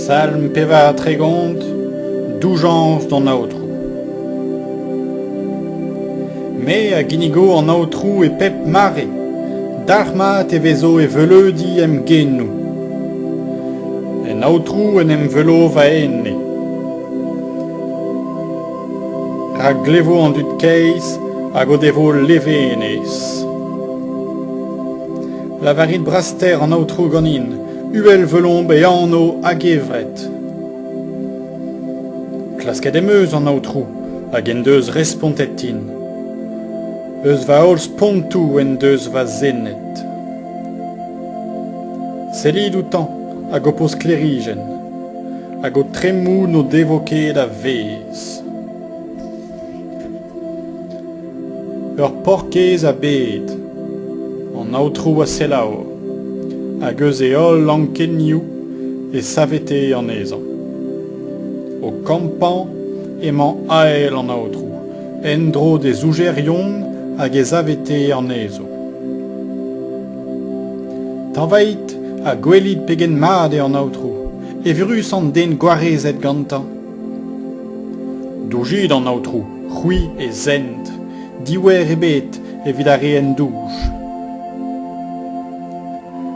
Salm peva tregont, doujans d'an aotrou. Me a ginigo an aotrou e pep mare, d'armat e vezo e veleudi em genou. En aotrou en em velo va enne. Ra glevo an dud keiz hag o devo levenez. La varit braster an aotrou ganin, uel velombe e anno hag evret. Klasket emeuz an aotrou, hag en deus respontettin. Eus va olz pontou en deus va zenet. Selid outan, hag o poz klerigen, hag o tremou no devoket a vez. Ur porkez a bet, an aotrou a selao, hag eus e ol lankenioù e savete an ezan. O kampan emañ ael an aotrou, endro de zougerion hag e zavete an ezo. Tanvait a gwelid pegen mad e an aotrou, e virus an den gwarezet gantan. Doujid an aotrou, c'hwi e zend, diwer ebet evit a re en douj.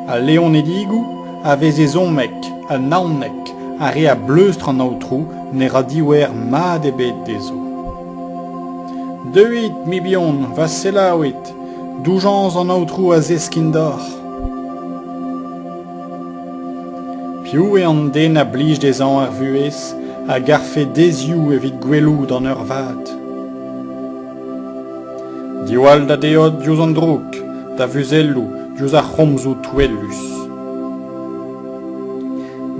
A leon edigou, a vez e zonmek, a naonnek, a re a bleustr an aotrou, ne ra diwer mad ebet dezo. Deuit mi bion va selaouit, doujans an aotrou a zeskin d'or. Piou e an den a blij dezan ar vuez, a garfe dezioù evit gwelloù d'an ur vat. Diwall da deod diouz an drouk, da vuzellou, diouz ar c'homzou touellus.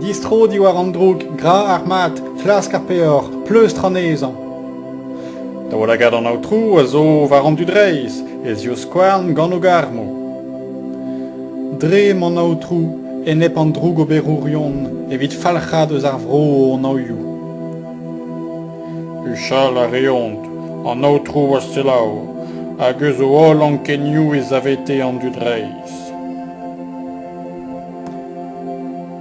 Distro diwar an drouk, gra ar mat, flask ar peor, pleustr an ezan. Da oa lagad an aotrou a zo var an dudreiz, ez yo skouarn gant o garmo. Drem an aotrou, enep an droug o berourion, evit falchat eus ar vro an aoioù. Uchal a reont, an aotrou a selao, hag eus o ol ankenioù e zavete an dudreiz.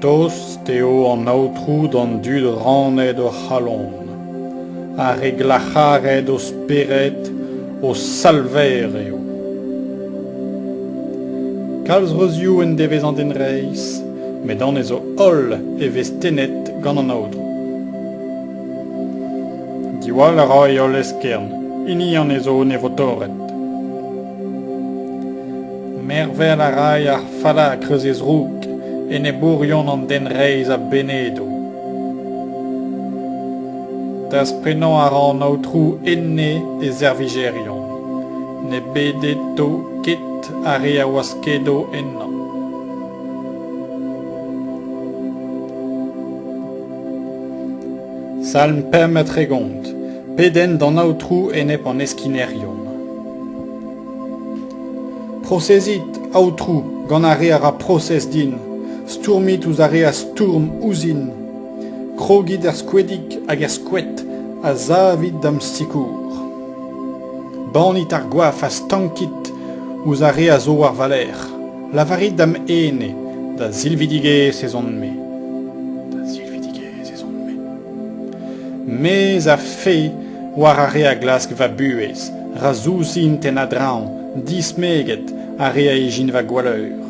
Tost eo an aotrou d'an dud raned o c'halon, a reglacharet o speret o salver eo. Kalz reuzioù en devez an den reiz, met dan ezo ol e vez tenet gant an aotrou. Diwall a ra e ol eskern, ini an ezo ne vo torret. Mervel a rai ar fala a kreuzez rouk, en e bourion an den reiz a benedo. Das prenan a ra an aotrou enne e zervigerion, ne bedeto ket a re a oaskedo ennan. Salm pem a tregont, peden d'an aotrou enep an eskinerion. Prosezit aotrou gant a re a ra proses din, stourmit ouz a re a stourm ouzin, krogit er skouedik hag er skouet a zavit dam stikour. Banit ar gwaf a stankit ouz a re a zo ar valer, lavarit dam ene, da zilvidigez ez on me. Mez a fe war a re a glask va buez, ra zouzint en a draon, dismeget a re a ejin va gwaleur.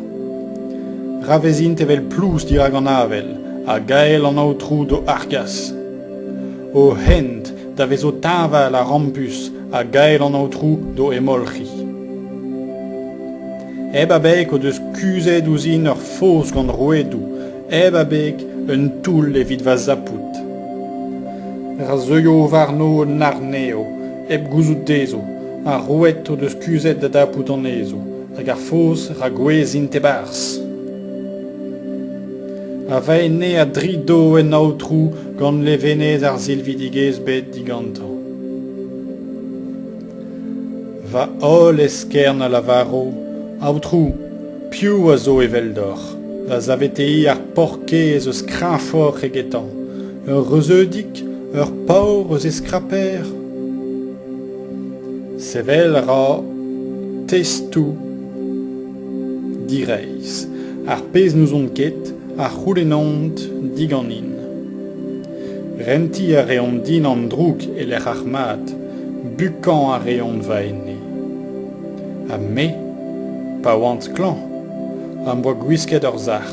Ravezint evel plous dir hag an avel, a gael an aotrou do argas. O hent da vez o taval a rampus, a gael an aotrou do emolchi. Eb a bek o deus kuzet ouzin ur fos gant rouedou, eb a bek un toul evit va zapout. Ra zeuio varno narneo, eb gouzout dezo, a rouet o deus kuzet da dapout an ezo, hag ar fos ra gwezint e bars. A va enne a drido en aotrou gant levenez ar zilvidigez bet digantan. Va ol eskern a lavaro, aotrou, piou a zo evel d'or, da zavetei ar porkez eus krinfor egetan, ur reuzeudik, ur paur eus eskraper. Sevel ra testou direiz, ar pez nous on ket, ar c'houlenant diganin. Renti a reon din an drouk e l'er armat, bukan a reon va enne. A me, pa oant klan, am boa gwisket ur zar.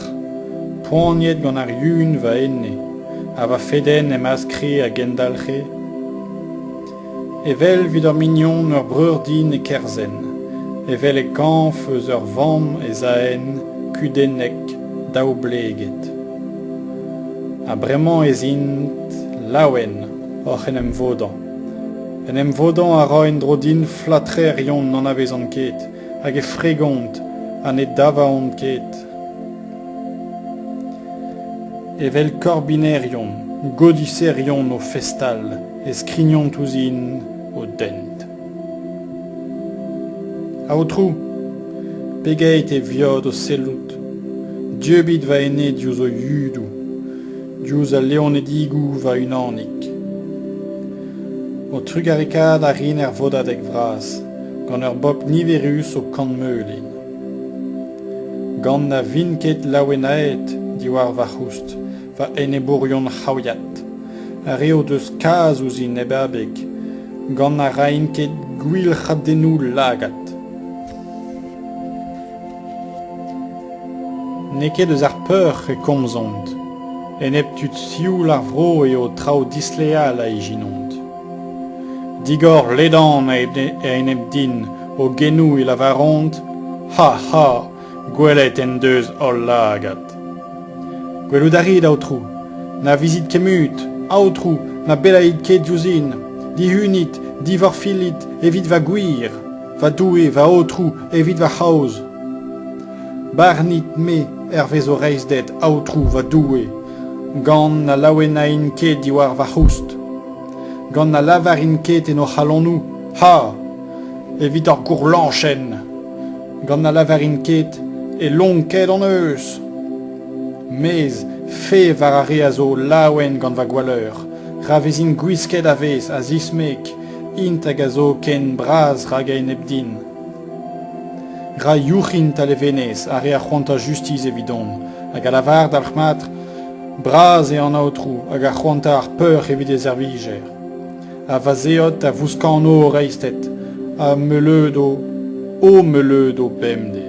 Poaniet gant ar yun va enne, a va feden emaz kre a gendalche. Evel vid ur mignon ur breur din e kerzen, evel e kanf eus ur vamm e zaen, kudennek, daou bleget. A bremañ ez int laouen oc'h en em vodan. En em vodan a ra en dro din flatre rion n'an avez an ket, hag e fregont, an e dava an ket. Evel korbinerion, godiserion o festal, e skrignon ouzin o dent. Aotrou, pegeit e viod o sellout, diebit va enne diouz o yudou, diouz a leonedigou va unanik. O trugarikad a rin vodadeg vras, gant ur bop niverus o kant meulin. Gant na vinket laouenaet, diwar va c'houst, va enne bourion c'haoiat, a reo deus kaz ouzin e babek, gant na rainket gwil c'habdenou lagat. Neket eus ar peur e komzont, en ep tud sioul ar vro eo trao disleal a ijinont. Digor ledan a en ep din o genou e lavaront, ha ha, gwelet en deus ol lagat. Gwelout a rid aotrou, na vizit kemut, aotrou, na belaid ket diouzin, di hunit, di vorfilit, evit va gwir, va doue, va aotrou, evit va c'haoz. Barnit me, ervez o reizdet, aotrou, va doue, gant na laouenain ket diwar va c'houst. Gant na lavarin ket en o c'halonnou, ha, evit ur gourlanchen. Gant na lavarin ket e long ket an eus. Mez, fe var a re a zo laouen gant va gwaleur, ravezin gwisket a vez a zismek, int hag a zo ken braz rag a en ep din. Gra youc'hin ta levenez a re a c'hoant a justiz evidon, hag a lavar d'ar c'matr, braz e an aotrou hag a c'hoant ar peur evit e zerviger. A vazeot a vouskan o reistet, a meuleud o bemde.